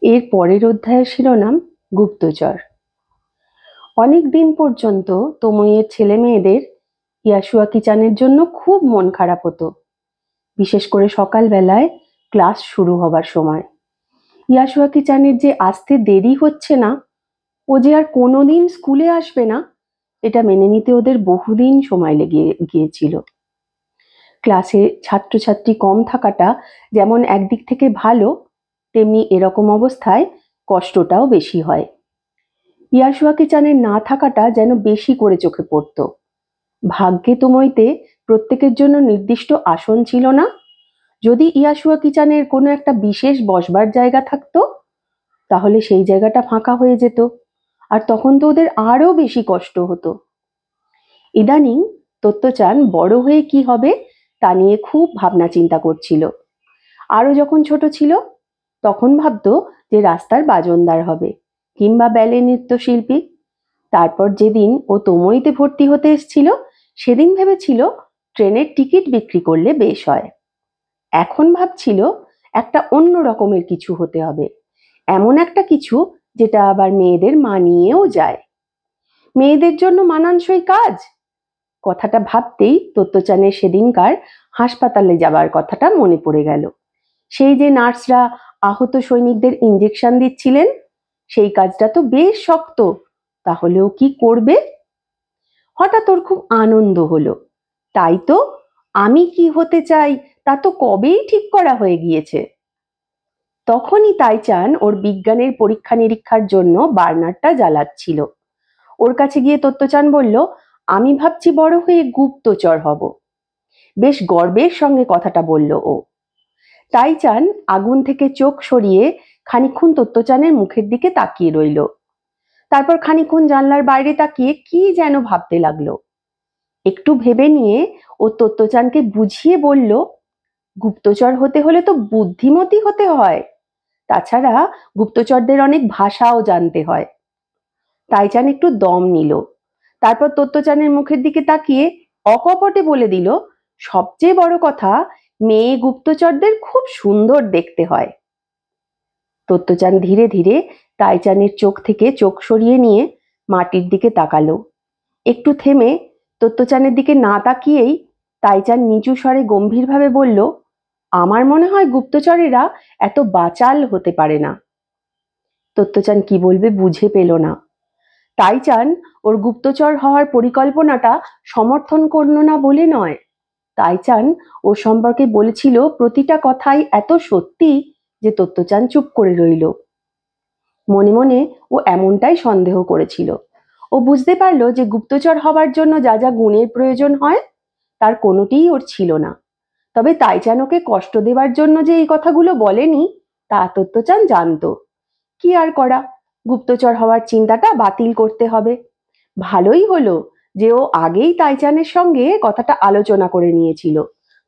এর পরের অধ্যায়ের শিরোনাম গুপ্তচর। অনেক দিন পর্যন্ত তোময়ের ছেলে মেয়েদের ইয়াশুয়াকি চানের জন্য খুব মন খারাপ হতো, বিশেষ করে সকালবেলায় ক্লাস শুরু হবার সময়। ইয়াশুয়াকি চানের যে আসতে দেরি হচ্ছে না, ও যে আর কোনোদিন স্কুলে আসবে না, এটা মেনে নিতে ওদের বহুদিন সময় লেগে গিয়েছিল। ক্লাসে ছাত্রছাত্রী কম থাকাটা যেমন একদিক থেকে ভালো, তেমনি এরকম অবস্থায় কষ্টটাও বেশি হয়। ইয়াশুয়াকি চানের না থাকাটা যেন বেশি করে চোখে পড়ত। ভাগ্যে তোময়তে প্রত্যেকের জন্য নির্দিষ্ট আসন ছিল না। যদি ইয়াশুয়াকি চানের কোনো একটা বিশেষ বসবার জায়গা থাকতো, তাহলে সেই জায়গাটা ফাঁকা হয়ে যেত, আর তখন তো ওদের আরো বেশি কষ্ট হতো। ইদানিং তত্ত্বচান বড় হয়ে কি হবে তা নিয়ে খুব ভাবনা চিন্তা করছিল। আরো যখন ছোট ছিল তখন ভাবতো যে রাস্তার বাজনদার হবে কিংবা ব্যালে নৃত্যশিল্পী। তারপর যেদিন ও তোমইতে ভর্তি হতে এসেছিল, সেদিন ভেবেছিল ট্রেনের টিকিট বিক্রি করলে বেশ হয়। এখন ভাবছিল একটা অন্য রকমের কিছু হতে হবে, এমন একটা কিছু যেটা আবার মেয়েদের মানিয়েও যায়। মেয়েদের জন্য মানানসই কাজ। কথাটা ভাবতেই তত্ত্বচানের সেদিনকার হাসপাতালে যাবার কথাটা মনে পড়ে গেল। সেই যে নার্সরা আহত সৈনিকদের ইঞ্জেকশন দিচ্ছিলেন, সেই কাজটা তো বেশ শক্ত, তাহলেও কি করবে? হঠাৎ ওর খুব আনন্দ হলো। তাই তো, আমি কি হতে চাই তা তো কবেই ঠিক করা হয়ে গিয়েছে। তখনই তাইচান ওর বিজ্ঞানের পরীক্ষা নিরীক্ষার জন্য বার্নারটা জ্বালাচ্ছিল। ওর কাছে গিয়ে তত্ত্বচান বলল, আমি ভাবছি বড় হয়ে গুপ্তচর হব। বেশ গর্বের সঙ্গে কথাটা বলল ও। তাইচান আগুন থেকে চোখ সরিয়ে খানিকক্ষণ তত্ত্বচানের মুখের দিকে তাকিয়ে রইল। তারপর খানিকক্ষণ জানলার বাইরে তাকিয়ে কি যেন ভাবতে লাগলো। একটু ভেবে নিয়ে ও তত্ত্বচানকে বুঝিয়ে বলল, গুপ্তচর হতে হলে তো বুদ্ধিমতী হতে হয়, তাছাড়া গুপ্তচরদের অনেক ভাষাও জানতে হয়। তাইচান একটু দম নিল, তারপর তত্ত্বচানের মুখের দিকে তাকিয়ে অকপটে বলে দিল, সবচেয়ে বড় কথা, মেয়ে গুপ্তচরদের খুব সুন্দর দেখতে হয়। তত্ত্বচান ধীরে ধীরে তাইচানের চোখ থেকে চোখ সরিয়ে নিয়ে মাটির দিকে তাকালো। একটু থেমে তত্ত্বচানের দিকে না তাকিয়েই তাইচান নিচু স্বরে গম্ভীরভাবে বলল, আমার মনে হয় গুপ্তচরেরা এত বাচাল হতে পারে না। তত্ত্বচান কি বলবে বুঝে পেল না। তাইচান ওর গুপ্তচর হওয়ার পরিকল্পনাটা সমর্থন করল না বলে নয়, তাইচান ওর সম্পর্কে বলেছিল প্রতিটা কথাই এত সত্যি যে তত্ত্বচান চুপ করে রইল। মনে মনে ও এমনটাই সন্দেহ করেছিল। ও বুঝতে পারলো যে গুপ্তচর হবার জন্য যা যা গুণের প্রয়োজন হয় তার কোনোটিই ওর ছিল না। তবে তাইচান ওকে কষ্ট দেবার জন্য যে এই কথাগুলো বলেনি তা তত্ত্বচান জানতো। কি আর করা, গুপ্তচর হওয়ার চিন্তাটা বাতিল করতে হবে। ভালোই হলো যে ও আগেই তাইচানের সঙ্গে কথাটা আলোচনা করে নিয়েছিল।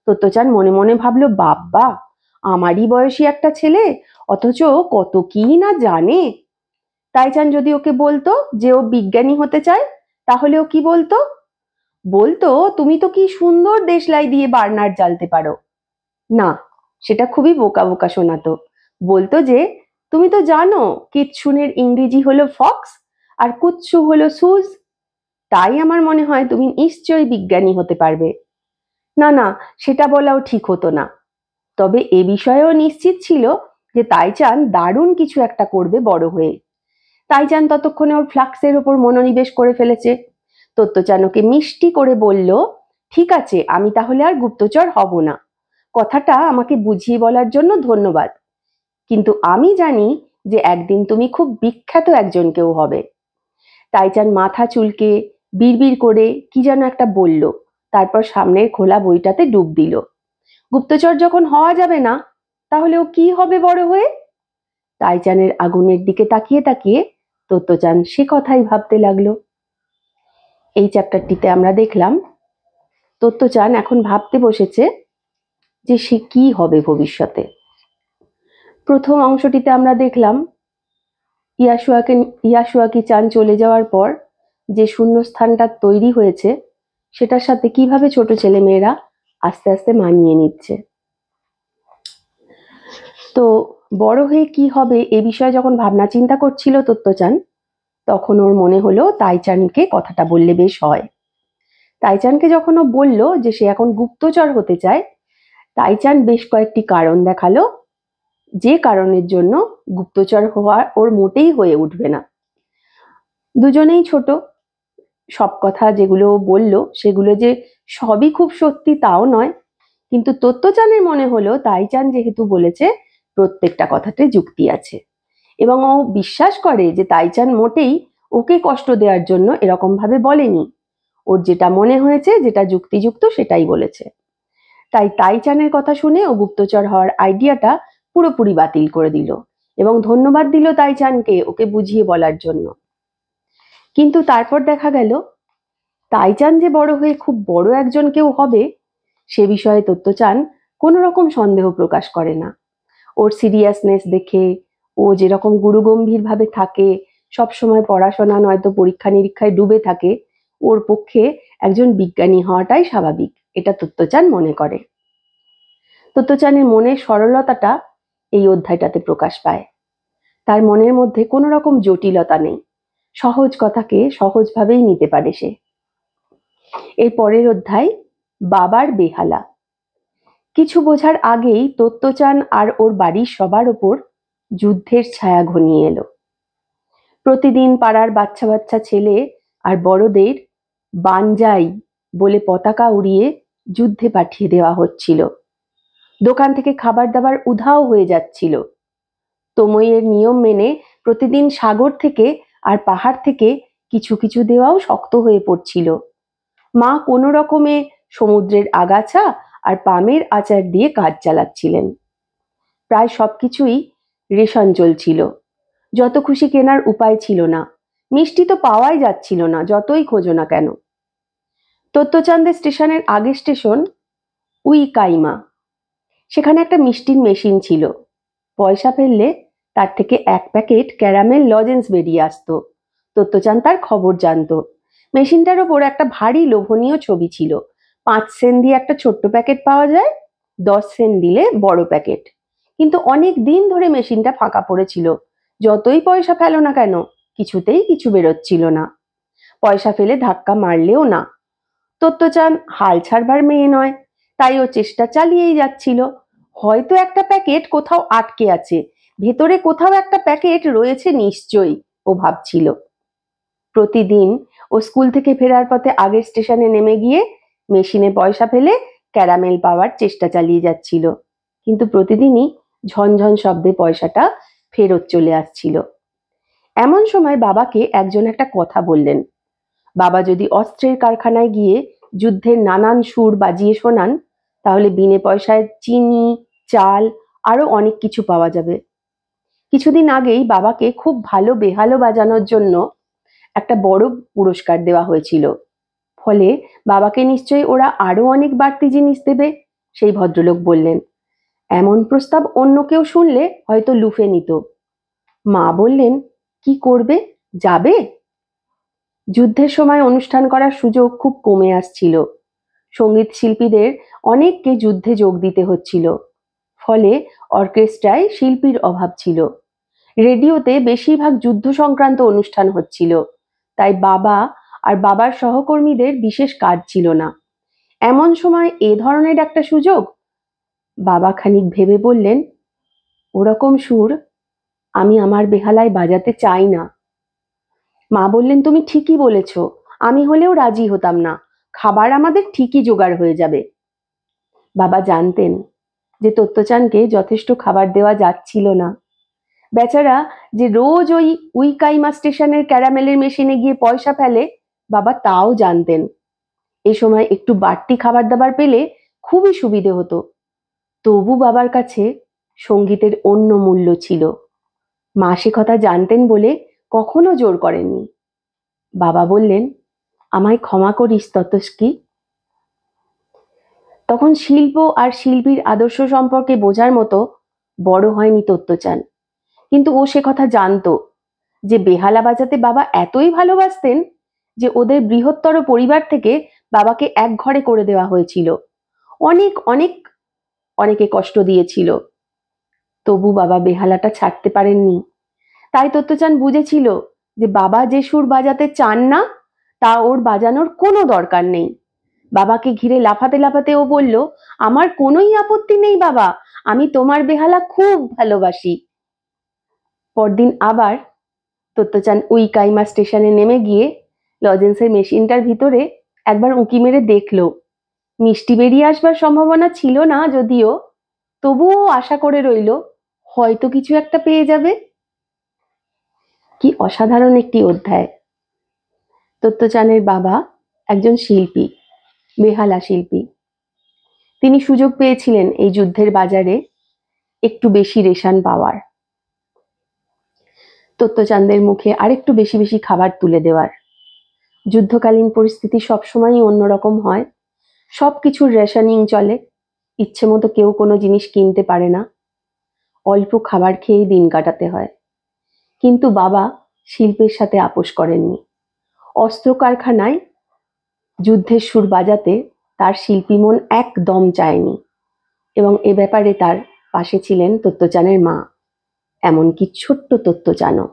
তত্ত্বচান মনে মনে ভাবলো, বাব্বা, আমারই বয়সী একটা ছেলে, অথচ কত কি না জানে। তাইচান যদি ওকে বলতো যে ও বিজ্ঞানী হতে চায়, তাহলে ও কি বলতো? বলতো, তুমি তো কি সুন্দর দেশলাই দিয়ে বার্নার জ্বালতে পারো। না, সেটা খুবই বোকা বোকা শোনাতো। বলতো যে, তুমি তো জানো কিচ্ছুনের ইংরেজি হলো ফক্স আর কুৎসু হলো সুজ, তাই আমার মনে হয় তুমি নিশ্চয়ই বিজ্ঞানী হতে পারবে। না না, সেটা বলাও ঠিক হতো না। তবে এ বিষয়েও নিশ্চিত ছিল যে তাইচান দারুণ কিছু একটা করবে বড় হয়ে। তাইচান ততক্ষণে ওর ফ্লাক্সের ওপর মনোনিবেশ করে ফেলেছে। তত্ত্বচান ওকে মিষ্টি করে বলল, ঠিক আছে, আমি তাহলে আর গুপ্তচর হব না। কথাটা আমাকে বুঝিয়ে বলার জন্য ধন্যবাদ, কিন্তু আমি জানি যে একদিন তুমি খুব বিখ্যাত একজন কেউ হবে। তাইচান মাথা চুলকে বিড়বিড় করে কি যেন একটা বলল, তারপর সামনের খোলা বইটাতে ডুব দিল। গুপ্তচর যখন হওয়া যাবে না, তাহলে ও কি হবে বড় হয়ে? তাইচানের আগুনের দিকে তাকিয়ে তাকিয়ে তত্ত্বচান সে কথাই ভাবতে লাগলো। এই চ্যাপ্টারটিতে আমরা দেখলাম তত্ত্বচান এখন ভাবতে বসেছে যে সে কি হবে ভবিষ্যতে। প্রথম অংশটিতে আমরা দেখলাম ইয়াশুয়াকি চান চলে যাওয়ার পর যে শূন্যস্থানটা তৈরি হয়েছে সেটার সাথে কিভাবে ছোট ছেলে মেয়েরা আস্তে আস্তে মানিয়ে নিচ্ছে। তো বড় হয়ে কি হবে এ বিষয়ে যখন ভাবনা চিন্তা করছিল তত্ত্বচান, তখন ওর মনে হলো তাইচানকে কথাটা বললে বেশ হয়। তাইচানকে যখন ও বলল যে সে এখন গুপ্তচর হতে চায়, তাইচান বেশ কয়েকটি কারণ দেখালো যে কারণের জন্য গুপ্তচর হওয়া ওর মোটেই হয়ে উঠবে না। দুজনেই ছোট, সব কথা যেগুলো বলল সেগুলো যে সবই খুব সত্যি তাও নয়, কিন্তু তত্ত্বচানের মনে হলো তাইচান যেহেতু বলেছে প্রত্যেকটা কথাতে যুক্তি আছে, এবং ও বিশ্বাস করে যে তাইচান মোটেই ওকে কষ্ট দেওয়ার জন্য এরকম ভাবে বলেনি। ওর যেটা মনে হয়েছে, যেটা যুক্তিযুক্ত সেটাই বলেছে। তাই তাইচানের কথা শুনে ও গুপ্তচর হওয়ার আইডিয়াটা পুরোপুরি বাতিল করে দিল এবং ধন্যবাদ দিল তাইচানকে ওকে বুঝিয়ে বলার জন্য। কিন্তু তারপর দেখা গেল তাইচান যে বড় হয়ে খুব বড় একজন কেউ হবে সে বিষয়ে তত্ত্বচান কোনো রকম সন্দেহ প্রকাশ করে না। ওর সিরিয়াসনেস দেখে, ও যেরকম গুরুগম্ভীর ভাবে থাকে, সবসময় পড়াশোনা নয়তো পরীক্ষা নিরীক্ষায় ডুবে থাকে, ওর পক্ষে একজন বিজ্ঞানী হওয়াটাই স্বাভাবিক, এটা তত্ত্বচান মনে করে। তত্ত্বচানের মনের সরলতাটা এই অধ্যায়টাতে প্রকাশ পায়। তার মনের মধ্যে কোনো রকম জটিলতা নেই, সহজ কথাকে সহজভাবেই নিতে পারে সে। এর পরের অধ্যায় বাবার বেহালা। কিছু বোঝার আগেই তত্ত্বচান আর ওর বাড়ির সবার ওপর যুদ্ধের ছায়া ঘনিয়ে এলো। প্রতিদিন পাড়ার বাচ্চা বাচ্চা ছেলে আর বড়দের বানজাই বলে পতাকা উড়িয়ে যুদ্ধে পাঠিয়ে দেওয়া হচ্ছিল। দোকান থেকে খাবার দাবার উধাও হয়ে যাচ্ছিল। তমইয়ের নিয়ম মেনে প্রতিদিন সাগর থেকে আর পাহাড় থেকে কিছু কিছু দেওয়াও শক্ত হয়ে পড়ছিল। মা কোনো রকমে সমুদ্রের আগাছা আর পামের আচার দিয়ে কাজ চালাচ্ছিলেন। প্রায় সবকিছুই রেশন চলছিল, যত খুশি কেনার উপায় ছিল না। মিষ্টি তো পাওয়াই যাচ্ছিল না যতই খোঁজো না কেন। তত্ত্বচান্দের স্টেশনের আগের স্টেশন উইকাইমা। সেখানে একটা মিষ্টির মেশিন ছিল। পয়সা ফেললে তার থেকে এক প্যাকেট ক্যারামেল লজেন্স বেরিয়ে আসতো। তত্ত্বচান তার খবর জানতো। মেশিনটার ওপর একটা ভারী লোভনীয় ছবি ছিল। 5 সেন্ট দিয়ে একটা ছোট্ট প্যাকেট পাওয়া যায়, 10 সেন্ট দিলে বড় প্যাকেট। কিন্তু অনেক দিন ধরে মেশিনটা ফাঁকা পড়েছিল। যতই পয়সা ফেলো না কেন কিছুতেই কিছু বেরোচ্ছিল না। পয়সা ফেলে ধাক্কা মারলেও না। তত্ত্বচান হাল ছাড়বার মেয়ে নয়, তাই ও চেষ্টা চালিয়েই যাচ্ছিল। হয়তো একটা প্যাকেট কোথাও আটকে আছে, ভেতরে কোথাও একটা প্যাকেট রয়েছে নিশ্চয়ই, ও ভাবছিল। প্রতিদিন ও স্কুল থেকে ফেরার পথে আগের স্টেশনে নেমে গিয়ে মেশিনে পয়সা ফেলে ক্যারামেল পাওয়ার চেষ্টা চালিয়ে যাচ্ছিল, কিন্তু প্রতিদিনই ঝনঝন শব্দে পয়সাটা ফেরত চলে আসছিল। এমন সময় বাবাকে একজন একটা কথা বললেন। বাবা যদি অস্ত্রের কারখানায় গিয়ে যুদ্ধের নানান সুর বাজিয়ে শোনান, তাহলে বিনে পয়সায় চিনি, চাল আরো অনেক কিছু পাওয়া যাবে। কিছুদিন আগেই বাবাকে খুব ভালো বেহালো বাজানোর জন্য একটা বড় পুরস্কার দেওয়া হয়েছিল। ফলে বাবাকে নিশ্চয়ই ওরা আরো অনেক বাড়তি জিনিস দেবে, সেই ভদ্রলোক বললেন। এমন প্রস্তাব অন্য কেউ শুনলে হয়তো লুফে নিত। মা বললেন, কি করবে, যাবে? যুদ্ধের সময় অনুষ্ঠান করার সুযোগ খুব কমে আসছিল। সঙ্গীত শিল্পীদের অনেককে যুদ্ধে যোগ দিতে হচ্ছিল। ফলে অর্কেস্ট্রায় শিল্পীর অভাব ছিল। রেডিওতে বেশিরভাগ যুদ্ধ সংক্রান্ত অনুষ্ঠান হচ্ছিল, তাই বাবা আর বাবার সহকর্মীদের বিশেষ কাজ ছিল না। এমন সময় এ ধরনের একটা সুযোগ। বাবা খানিক ভেবে বললেন, ওরকম সুর আমি আমার বেহালায় বাজাতে চাই না। মা বললেন, তুমি ঠিকই বলেছ, আমি হলেও রাজি হতাম না। খাবার আমাদের ঠিকই জোগাড় হয়ে যাবে। বাবা জানতেন যে তত্ত্বচানকে যথেষ্ট খাবার দেওয়া যাচ্ছিল না। বেচারা যে রোজ ওই উইকাইমা স্টেশনের ক্যারামেলের মেশিনে গিয়ে পয়সা ফেলে, বাবা তাও জানতেন। এ সময় একটু বাড়তি খাবার দাবার পেলে খুবই সুবিধে হতো। তবু বাবার কাছে সঙ্গীতের অন্য মূল্য ছিল। মা সে কথা জানতেন বলে কখনো জোর করেননি। বাবা বললেন, আমায় ক্ষমা করিস ততস্কি। তখন শিল্প আর শিল্পীর আদর্শ সম্পর্কে বোঝার মতো বড় হয়নি তত্ত্বচান, কিন্তু ও সে কথা জানতো যে বেহালা বাজাতে বাবা এতই ভালোবাসতেন যে ওদের বৃহত্তর পরিবার থেকে বাবাকে এক ঘরে করে দেওয়া হয়েছিল। অনেক অনেক অনেকে কষ্ট দিয়েছিল। তবু বাবা বেহালাটা ছাড়তে পারেননি। তাই তত্ত্বচান বুঝেছিল যে বাবা যে সুর বাজাতে চান না তা ওর বাজানোর কোনো দরকার নেই। বাবাকে ঘিরে লাফাতে লাফাতে ও বলল, আমার কোনোই আপত্তি নেই বাবা, আমি তোমার বেহালা খুব ভালোবাসি। পরদিন আবার তত্ত্বচান উইকাইমা স্টেশনে নেমে গিয়ে লজেন্সের মেশিনটার ভিতরে একবার উঁকি মেরে দেখলো। মিষ্টি বেরিয়ে আসবার সম্ভাবনা ছিল না যদিও, তবুও আশা করে রইল হয়তো কিছু একটা পেয়ে যাবে। কি অসাধারণ একটি অধ্যায়! তত্ত্বচানের বাবা একজন শিল্পী, বেহালা শিল্পী। তিনি সুযোগ পেয়েছিলেন এই যুদ্ধের বাজারে একটু বেশি রেশন পাওয়ার, তত্ত্বচানদের মুখে আরেকটু বেশি বেশি খাবার তুলে দেওয়ার। যুদ্ধকালীন পরিস্থিতি সবসময়ই অন্যরকম হয়। সবকিছুর রেশনিং চলে, ইচ্ছে মতো কেউ কোনো জিনিস কিনতে পারে না, অল্প খাবার খেয়েই দিন কাটাতে হয়। কিন্তু বাবা শিল্পের সাথে আপোষ করেননি। অস্ত্র কারখানায় যুদ্ধের সুর বাজাতে তার শিল্পী মন একদম চায়নি, এবং এ ব্যাপারে তার পাশে ছিলেন তত্ত্বচানের মা, এমনকি ছোট্ট তত্ত্বচানও।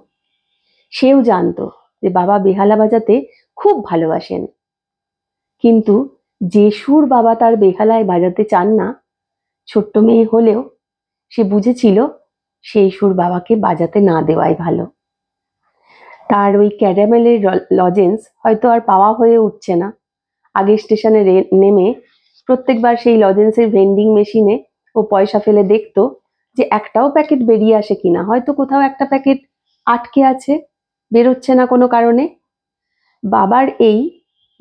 সেও জানতো যে বাবা বেহালা বাজাতে খুব ভালোবাসেন, কিন্তু যে সুর বাবা তার বেহালায় বাজাতে চান না, ছোট্ট মেয়ে হলেও সে বুঝেছিল সেই সুর বাবাকে বাজাতে না দেওয়াই ভালো। তার ওই ক্যারামেলের লজেন্স হয়তো আর পাওয়া হয়ে উঠছে না। আগের স্টেশনে নেমে প্রত্যেকবার সেই লজেন্সের ভেন্ডিং মেশিনে ও পয়সা ফেলে দেখতো যে একটাও প্যাকেট বেরিয়ে আসে কিনা। হয়তো কোথাও একটা প্যাকেট আটকে আছে, বেরোচ্ছে না কোনো কারণে। বাবার এই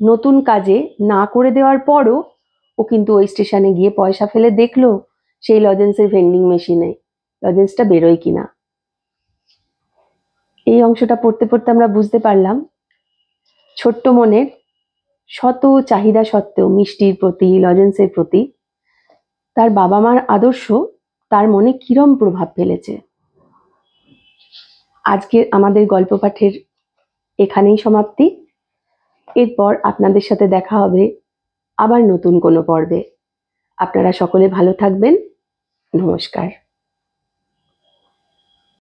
নতুন কাজে না করে দেওয়ার পরও ও কিন্তু ওই স্টেশনে গিয়ে পয়সা ফেলে দেখলো সেই লজেন্সের ভেন্ডিং মেশিনে লজেন্সটা বেরোয় কিনা। এই অংশটা পড়তে পড়তে আমরা বুঝতে পারলাম ছোট্ট মনের শত চাহিদা সত্ত্বেও মিষ্টির প্রতি, লজেন্সের প্রতি তার বাবা মার আদর্শ তার মনে কিরম প্রভাব ফেলেছে। আজকের আমাদের গল্প পাঠের এখানেই সমাপ্তি। এরপর আপনাদের সাথে দেখা হবে আবার নতুন কোনো পর্বে। আপনারা সকলে ভালো থাকবেন। নমস্কার।